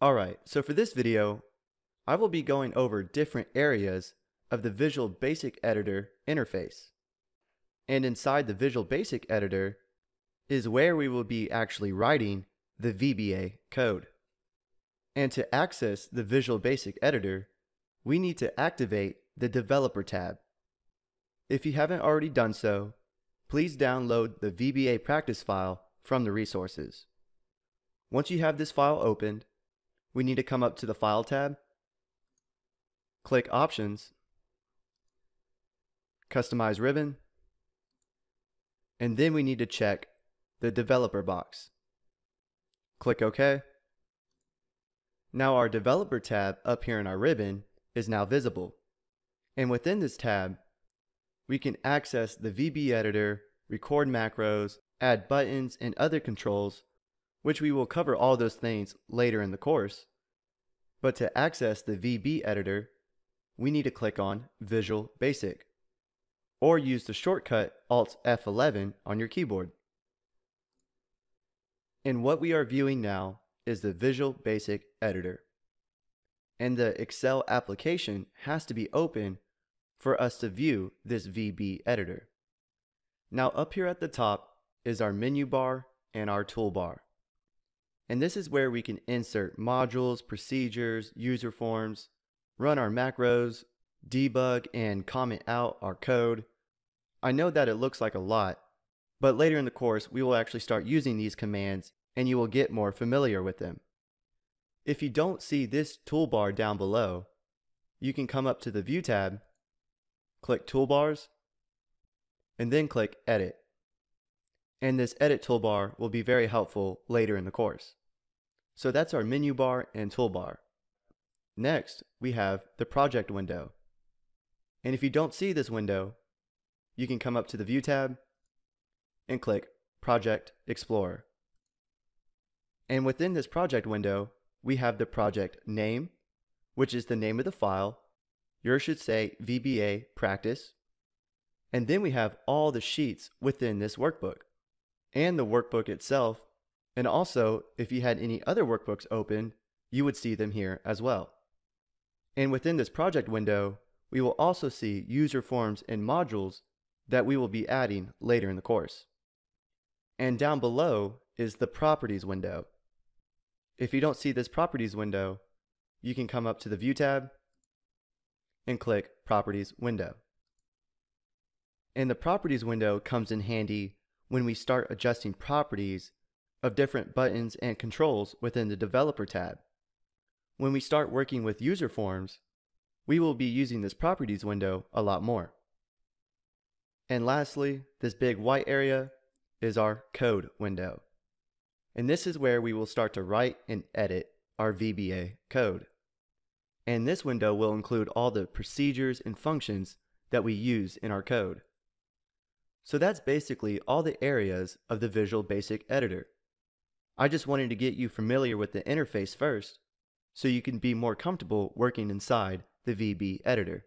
Alright, so for this video, I will be going over different areas of the Visual Basic Editor interface. And inside the Visual Basic Editor is where we will be actually writing the VBA code. And to access the Visual Basic Editor, we need to activate the Developer tab. If you haven't already done so, please download the VBA practice file from the resources. Once you have this file opened, we need to come up to the File tab, click Options, Customize Ribbon, and then we need to check the Developer box. Click OK. Now our Developer tab up here in our ribbon is now visible. And within this tab, we can access the VB editor, record macros, add buttons, and other controls, which we will cover all those things later in the course. But to access the VB editor, we need to click on Visual Basic, or use the shortcut Alt F11 on your keyboard. And what we are viewing now is the Visual Basic Editor. And the Excel application has to be open for us to view this VB editor. Now up here at the top is our menu bar and our toolbar. And this is where we can insert modules, procedures, user forms, run our macros, debug and comment out our code. I know that it looks like a lot, but later in the course we will actually start using these commands and you will get more familiar with them. If you don't see this toolbar down below, you can come up to the View tab, click Toolbars, and then click Edit. And this Edit toolbar will be very helpful later in the course. So that's our menu bar and toolbar. Next, we have the project window. And if you don't see this window, you can come up to the View tab and click Project Explorer. And within this project window, we have the project name, which is the name of the file. Yours should say VBA Practice. And then we have all the sheets within this workbook, and the workbook itself. And also, if you had any other workbooks open, you would see them here as well. And within this project window, we will also see user forms and modules that we will be adding later in the course. And down below is the Properties window. If you don't see this Properties window, you can come up to the View tab and click Properties window. And the Properties window comes in handy when we start adjusting properties of different buttons and controls within the Developer tab. When we start working with user forms, we will be using this Properties window a lot more. And lastly, this big white area is our Code window. And this is where we will start to write and edit our VBA code. And this window will include all the procedures and functions that we use in our code. So that's basically all the areas of the Visual Basic Editor. I just wanted to get you familiar with the interface first, so you can be more comfortable working inside the VB editor.